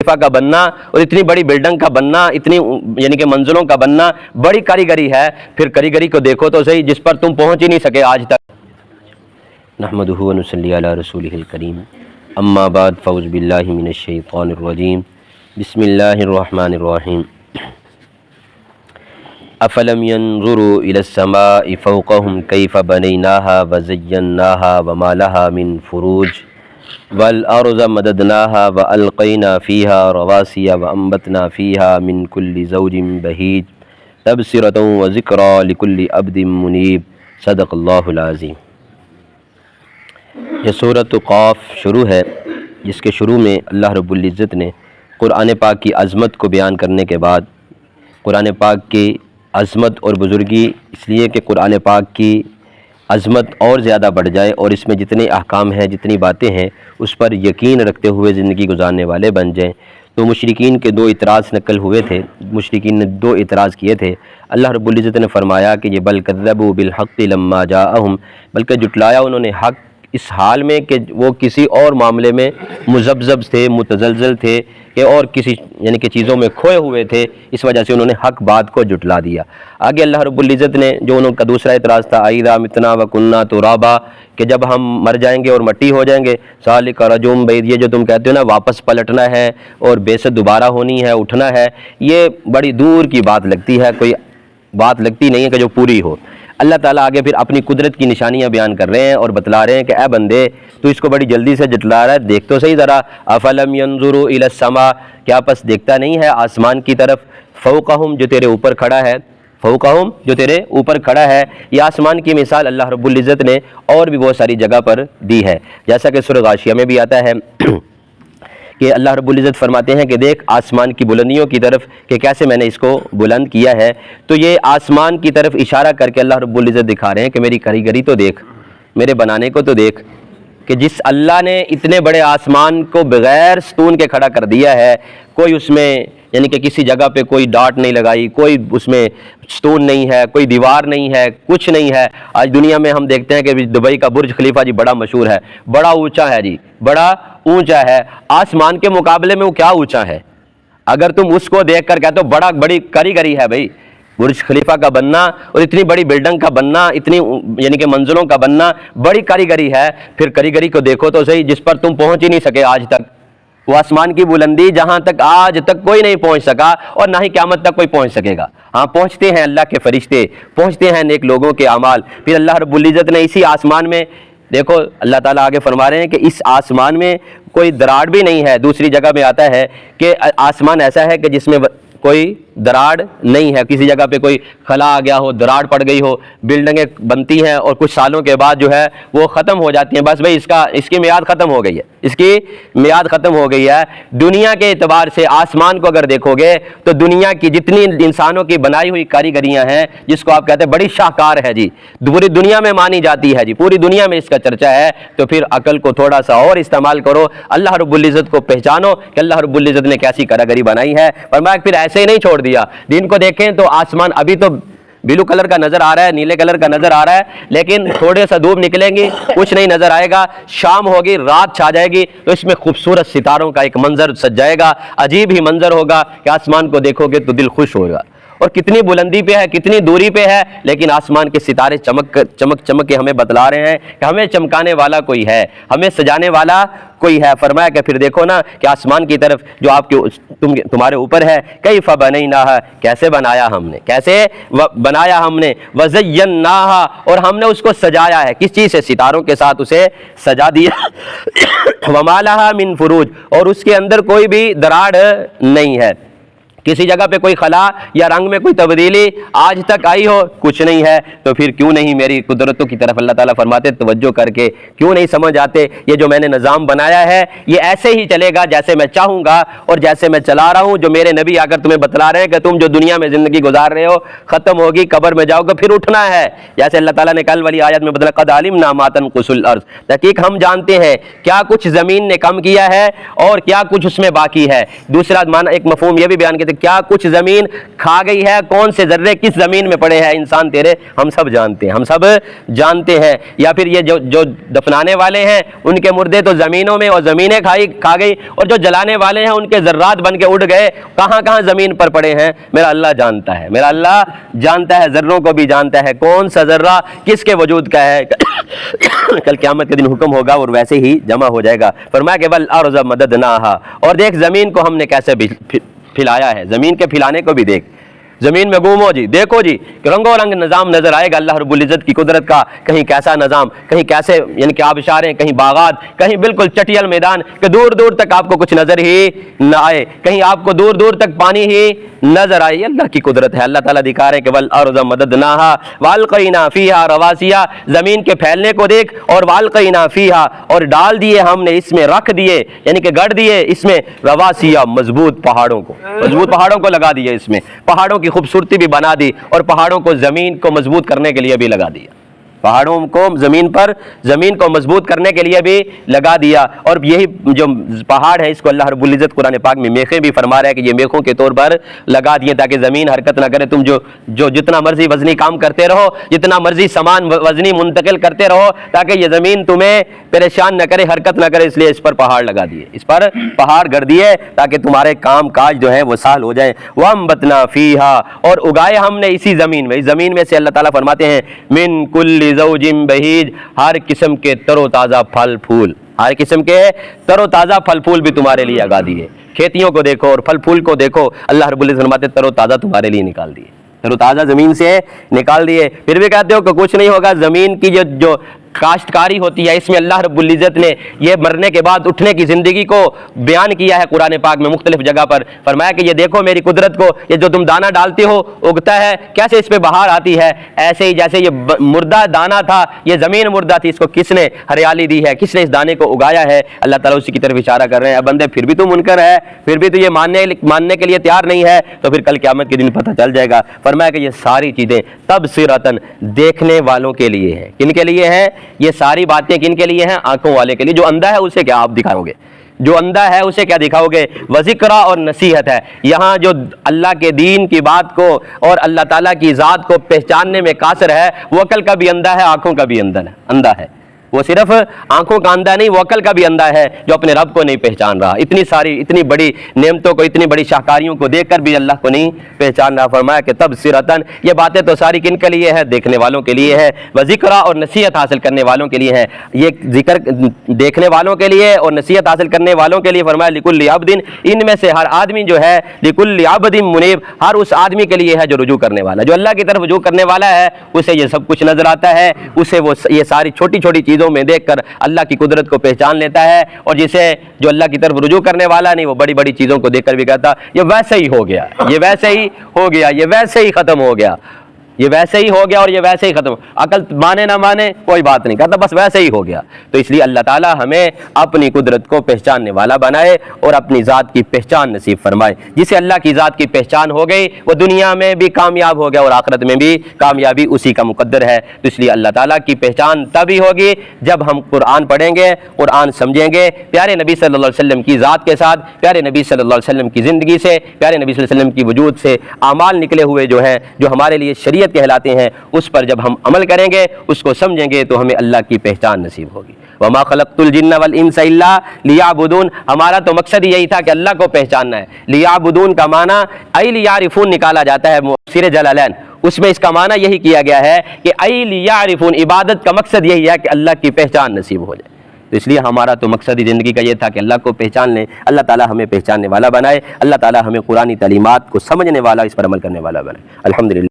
کا بننا اور اتنی بڑی بلڈنگ کا بننا، اتنی یعنی کہ منزلوں کا بننا بڑی کاریگری ہے، پھر کاریگری کو دیکھو تو صحیح جس پر تم پہنچ ہی نہیں سکے آج تک۔ نحمدہ و نصلی علی رسولہ الکریم، اما بعد فاعوذ باللہ من الشیطان الرجیم، بسم اللہ الرحمن الرحیم۔ افلم ينظروا الى السماء فوقهم كيف بنيناها وزيناها وما لها من فروج والأرض مددناها وألقينا فيها رواسي وأنبتنا فيها من كل زوج بهيج تبصرة وذكرى لكل عبد منيب، صدق اللہ العظیم۔ یہ سورۃ قاف شروع ہے، جس کے شروع میں اللہ رب العزت نے قرآن پاک کی عظمت کو بیان کرنے کے بعد، قرآن پاک کی عظمت اور بزرگی اس لیے کہ قرآن پاک کی عظمت اور زیادہ بڑھ جائے اور اس میں جتنے احکام ہیں، جتنی باتیں ہیں، اس پر یقین رکھتے ہوئے زندگی گزارنے والے بن جائیں۔ تو مشرکین کے دو اعتراض نقل ہوئے تھے، مشرکین نے دو اعتراض کیے تھے۔ اللہ رب العزت نے فرمایا کہ یہ بل کذبوا بالحق لما جاءہم، بلکہ جٹلایا انہوں نے حق اس حال میں کہ وہ کسی اور معاملے میں مذبذب تھے، متزلزل تھے، کہ اور کسی یعنی کہ چیزوں میں کھوئے ہوئے تھے، اس وجہ سے انہوں نے حق بات کو جٹلا دیا۔ آگے اللہ رب العزت نے جو ان کا دوسرا اعتراض تھا، اذا متنا وکنا ترابا، کہ جب ہم مر جائیں گے اور مٹی ہو جائیں گے، ذالک رجعٌ بعید، یہ جو تم کہتے ہو نا واپس پلٹنا ہے اور بیست دوبارہ ہونی ہے، اٹھنا ہے، یہ بڑی دور کی بات لگتی ہے، کوئی بات لگتی نہیں ہے کہ جو پوری ہو۔ اللہ تعالیٰ آگے پھر اپنی قدرت کی نشانیاں بیان کر رہے ہیں اور بتلا رہے ہیں کہ اے بندے تو اس کو بڑی جلدی سے جٹلا رہا ہے، دیکھ تو صحیح ذرا، افلم ينظروا الى السماء، کیا پس دیکھتا نہیں ہے آسمان کی طرف، فوقہم جو تیرے اوپر کھڑا ہے، فوقہم جو تیرے اوپر کھڑا ہے۔ یہ آسمان کی مثال اللہ رب العزت نے اور بھی بہت ساری جگہ پر دی ہے، جیسا کہ سورہ غاشیہ میں بھی آتا ہے کہ اللہ رب العزت فرماتے ہیں کہ دیکھ آسمان کی بلندیوں کی طرف کہ کیسے میں نے اس کو بلند کیا ہے۔ تو یہ آسمان کی طرف اشارہ کر کے اللہ رب العزت دکھا رہے ہیں کہ میری کاریگری تو دیکھ، میرے بنانے کو تو دیکھ، کہ جس اللہ نے اتنے بڑے آسمان کو بغیر ستون کے کھڑا کر دیا ہے، کوئی اس میں یعنی کہ کسی جگہ پہ کوئی ڈاٹ نہیں لگائی، کوئی اس میں ستون نہیں ہے، کوئی دیوار نہیں ہے، کچھ نہیں ہے۔ آج دنیا میں ہم دیکھتے ہیں کہ دبئی کا برج خلیفہ جی بڑا مشہور ہے، بڑا اونچا ہے جی، بڑا اونچا ہے، آسمان کے مقابلے میں وہ کیا اونچا ہے؟ اگر تم اس کو دیکھ کر کہتے ہو بڑی کاریگری ہے بھائی، برج خلیفہ کا بننا اور اتنی بڑی بلڈنگ کا بننا، اتنی یعنی کہ منزلوں کا بننا بڑی کاریگری ہے، پھر کاریگری کو دیکھو تو صحیح جس پر تم پہنچ ہی نہیں سکے آج تک۔ وہ آسمان کی بلندی جہاں تک آج تک کوئی نہیں پہنچ سکا اور نہ ہی قیامت تک کوئی پہنچ سکے گا۔ ہاں پہنچتے ہیں اللہ کے فرشتے، پہنچتے ہیں نیک لوگوں کے اعمال۔ پھر اللہ رب العزت نے اسی آسمان میں دیکھو، اللہ تعالیٰ آگے فرما رہے ہیں کہ اس آسمان میں کوئی دراڑ بھی نہیں ہے۔ دوسری جگہ میں آتا ہے کہ آسمان ایسا ہے کہ جس میں کوئی دراڑ نہیں ہے، کسی جگہ پہ کوئی خلا آ گیا ہو، دراڑ پڑ گئی ہو، بلڈنگیں بنتی ہیں اور کچھ سالوں کے بعد جو ہے وہ ختم ہو جاتی ہیں، بس بھائی اس کی میعاد ختم ہو گئی ہے، اس کی میعاد ختم ہو گئی ہے۔ دنیا کے اعتبار سے آسمان کو اگر دیکھو گے تو دنیا کی جتنی انسانوں کی بنائی ہوئی کاریگریاں ہیں، جس کو آپ کہتے ہیں بڑی شاہکار ہے جی، پوری دنیا میں مانی جاتی ہے جی، پوری دنیا میں اس کا چرچا ہے، تو پھر عقل کو تھوڑا سا اور استعمال کرو، اللہ رب العزت کو پہچانو کہ اللہ رب العزت نے کیسی کاریگری بنائی ہے۔ فرمایا پھر ایسے ہی نہیں چھوڑ دیا، دن کو دیکھیں تو آسمان ابھی تو بلو کلر کا نظر آ رہا ہے، نیلے کلر کا نظر آ رہا ہے، لیکن تھوڑے سا دھوپ نکلیں گی کچھ نہیں نظر آئے گا، شام ہوگی رات چھا جائے گی تو اس میں خوبصورت ستاروں کا ایک منظر سج جائے گا، عجیب ہی منظر ہوگا کہ آسمان کو دیکھو گے تو دل خوش ہوگا۔ اور کتنی بلندی پہ ہے، کتنی دوری پہ ہے، لیکن آسمان کے ستارے چمک چمک کے ہمیں بتلا رہے ہیں کہ ہمیں چمکانے والا کوئی ہے، ہمیں سجانے والا کوئی ہے۔ فرمایا کہ پھر دیکھو نا کہ آسمان کی طرف جو آپ کے تمہارے اوپر ہے، کیف بنیناہا، کیسے بنایا ہم نے، کیسے بنایا ہم نے، وزیناہا، اور ہم نے اس کو سجایا ہے، کس چیز سے؟ ستاروں کے ساتھ اسے سجا دیا، وما لہا من فروج، اور اس کے اندر کوئی بھی دراڑ نہیں ہے، کسی جگہ پہ کوئی خلا یا رنگ میں کوئی تبدیلی آج تک آئی ہو؟ کچھ نہیں ہے۔ تو پھر کیوں نہیں میری قدرتوں کی طرف اللہ تعالیٰ فرماتے توجہ کر کے، کیوں نہیں سمجھ آتے یہ جو میں نے نظام بنایا ہے یہ ایسے ہی چلے گا جیسے میں چاہوں گا اور جیسے میں چلا رہا ہوں، جو میرے نبی آ کر تمہیں بتلا رہے ہیں کہ تم جو دنیا میں زندگی گزار رہے ہو ختم ہوگی، قبر میں جاؤ گے پھر اٹھنا ہے، جیسے اللہ تعالیٰ نے کل والی آیت میں بتلا قد علمنا ما تنقص الارض، تحقیق ہم جانتے ہیں کیا کچھ زمین نے کم کیا ہے اور کیا کچھ اس میں باقی ہے۔ دوسرا معنی ایک مفہوم یہ بھی بیان کیا تھے کیا کچھ زمین کھا گئی ہے، کون سے ذرے کس زمین میں پڑے ہیں انسان تیرے، ہم سب جانتے ہیں، ہم سب جانتے ہیں۔ یا پھر یہ جو دفنانے والے ہیں ان کے مردے تو زمینوں میں اور زمینیں کھا گئی، اور جو جلانے والے ہیں ان کے ذرات بن کے اڑ گئے، کہاں کہاں زمین پر پڑے ہیں، میرا اللہ جانتا ہے، میرا اللہ جانتا ہے، ذروں کو بھی جانتا ہے، کون سا ذرہ کس کے وجود کا ہے۔ کل قیامت کے دن حکم ہوگا اور ویسے ہی جمع ہو جائے گا۔ فرمایا کہ والارض مددناہا، اور دیکھ زمین کو ہم نے کیسے پھیلایا ہے، زمین کے پھیلانے کو بھی دیکھ، زمین میں گھومو جی، دیکھو جی، رنگو رنگ نظام نظر آئے گا اللہ رب العزت کی قدرت کا، کہیں کیسا نظام، کہیں کیسے یعنی کہ آبشاریں، کہیں باغات، کہیں بالکل چٹیل میدان کہ دور دور تک آپ کو کچھ نظر ہی نہ آئے، کہیں آپ کو دور دور تک پانی ہی نظر آئے۔ یہ اللہ کی قدرت ہے۔ اللہ تعالیٰ دکھا رہے ہیں کہ والارض مددناہا والقینا فیہا رواسیا، زمین کے پھیلنے کو دیکھ، اور والقینا فیہا، اور ڈال دیے ہم نے اس میں، رکھ دیے یعنی کہ گڑ دیے اس میں، رواسیا مضبوط پہاڑوں کو، مضبوط پہاڑوں کو لگا دیے اس میں، پہاڑوں کی خوبصورتی بھی بنا دی، اور پہاڑوں کو زمین کو مضبوط کرنے کے لیے بھی لگا دیا، پہاڑوں کو زمین کو مضبوط کرنے کے لیے بھی لگا دیا۔ اور یہی جو پہاڑ ہے اس کو اللہ رب العزت قرآن پاک میں میخیں بھی فرما رہا ہے کہ یہ میخوں کے طور پر لگا دیے تاکہ زمین حرکت نہ کرے، تم جو جتنا مرضی وزنی کام کرتے رہو، جتنا مرضی سامان وزنی منتقل کرتے رہو، تاکہ یہ زمین تمہیں پریشان نہ کرے، حرکت نہ کرے، اس لیے اس پر پہاڑ لگا دیے، اس پر پہاڑ گڑ دیے تاکہ تمہارے کام کاج جو ہے وہ سہل ہو جائیں۔ وَأَنبَتْنَا فِيهَا، اور اگائے ہم نے اسی زمین میں، اس زمین میں سے اللہ تعالیٰ فرماتے ہیں من کل زوج بہیج، ہر قسم کے تر و تازہ پھل پھول، ہر قسم کے تر و تازہ پھل پھول بھی تمہارے لیے لگا دیے۔ کھیتیوں کو دیکھو اور پھل پھول کو دیکھو، اللہ رب العزت فرماتے تر و تازہ تمہارے لیے نکال دیے، تر و تازہ زمین سے نکال دیے۔ پھر بھی کہتے ہو کہ کچھ نہیں ہوگا، زمین کی جو کاشتکاری ہوتی ہے اس میں اللہ رب العزت نے یہ مرنے کے بعد اٹھنے کی زندگی کو بیان کیا ہے قرآن پاک میں مختلف جگہ پر، فرمایا کہ یہ دیکھو میری قدرت کو، یہ جو تم دانہ ڈالتے ہو اگتا ہے، کیسے اس پہ بہار آتی ہے، ایسے ہی جیسے یہ مردہ دانہ تھا، یہ زمین مردہ تھی، اس کو کس نے ہریالی دی ہے، کس نے اس دانے کو اگایا ہے، اللہ تعالیٰ اسی کی طرف اشارہ کر رہے ہیں۔ بندے پھر بھی تو منکر ہے، پھر بھی تو یہ ماننے کے لیے تیار نہیں ہے، تو پھر کل قیامت کے دن پتہ چل جائے گا۔ فرمایا کہ یہ ساری چیزیں تبصرۃ دیکھنے والوں کے لیے ہیں، کن کے لیے ہیں یہ ساری باتیں، کن کے لیے ہیں، آنکھوں والے کے لیے۔ جو اندھا ہے اسے کیا آپ دکھاؤ گے، جو اندھا ہے اسے کیا دکھاؤ گے، وذکرہ اور نصیحت ہے۔ یہاں جو اللہ کے دین کی بات کو اور اللہ تعالیٰ کی ذات کو پہچاننے میں قاصر ہے وہ عقل کا بھی اندھا ہے، آنکھوں کا بھی اندھا ہے، وہ صرف آنکھوں کا اندھا نہیں، وہ عقل کا بھی اندھا ہے جو اپنے رب کو نہیں پہچان رہا، اتنی بڑی نعمتوں کو، اتنی بڑی شاہکاریوں کو دیکھ کر بھی اللہ کو نہیں پہچان رہا۔ فرمایا کہ تبصرۃ، یہ باتیں تو ساری کن کے لیے ہے، دیکھنے والوں کے لیے ہے، وذکرہ اور نصیحت حاصل کرنے والوں کے لیے ہے۔ یہ ذکر دیکھنے والوں کے لیے اور نصیحت حاصل کرنے والوں کے لیے، فرمایا لکل عبد، ان میں سے ہر آدمی جو ہے، لکل عبد منیب، ہر اس آدمی کے لیے ہے جو رجوع کرنے والا، جو اللہ کی طرف رجوع کرنے والا ہے، اسے یہ سب کچھ نظر آتا ہے، اسے وہ یہ ساری چھوٹی چھوٹی چیزوں میں دیکھ کر اللہ کی قدرت کو پہچان لیتا ہے، اور جسے جو اللہ کی طرف رجوع کرنے والا نہیں، وہ بڑی بڑی چیزوں کو دیکھ کر بھی کہتا یہ ویسے ہی ہو گیا، یہ ویسے ہی ہو گیا، یہ ویسے ہی ختم ہو گیا، یہ ویسے ہی ہو گیا اور یہ ویسے ہی ختم۔ عقل مانے نہ مانے کوئی بات نہیں، کہتا بس ویسے ہی ہو گیا۔ تو اس لیے اللہ تعالیٰ ہمیں اپنی قدرت کو پہچاننے والا بنائے اور اپنی ذات کی پہچان نصیب فرمائے۔ جسے اللہ کی ذات کی پہچان ہو گئی وہ دنیا میں بھی کامیاب ہو گیا اور آخرت میں بھی کامیابی اسی کا مقدر ہے۔ تو اس لیے اللہ تعالیٰ کی پہچان تبھی ہوگی جب ہم قرآن پڑھیں گے، قرآن سمجھیں گے، پیارے نبی صلی اللہ علیہ وسلم کی ذات کے ساتھ، پیارے نبی صلی اللہ علیہ وسلم کی زندگی سے، پیارے نبی صلی اللہ علیہ وسلم کی وجود سے اعمال نکلے ہوئے جو ہیں، جو ہمارے لیے شریعت کہلاتے ہیں، اس پر جب ہم عمل کریں گے، اس کو سمجھیں گے تو ہمیں اللہ کی پہچان نصیب ہوگی۔ وما خلقت الجن والانس الا لیعبدون، ہمارا تو مقصد یہی تھا کہ اللہ کو پہچاننا ہے۔ لیعبدون کا معنی ای لیعرفون نکالا جاتا ہے مفسر جلالین، اس میں اس کا معنی یہی کیا گیا ہے کہ ای لیعرفون، عبادت کا مقصد یہی ہے کہ اللہ کی پہچان نصیب ہو جائے۔ تو اس لیے ہمارا تو مقصد زندگی کا یہ تھا کہ اللہ کو پہچان لیں، اللہ تعالیٰ ہمیں پہچاننے والا بنائے، اللہ تعالیٰ ہمیں قرآنی تعلیمات کو سمجھنے والا، اس پر عمل کرنے والا بنائے۔ الحمدللہ۔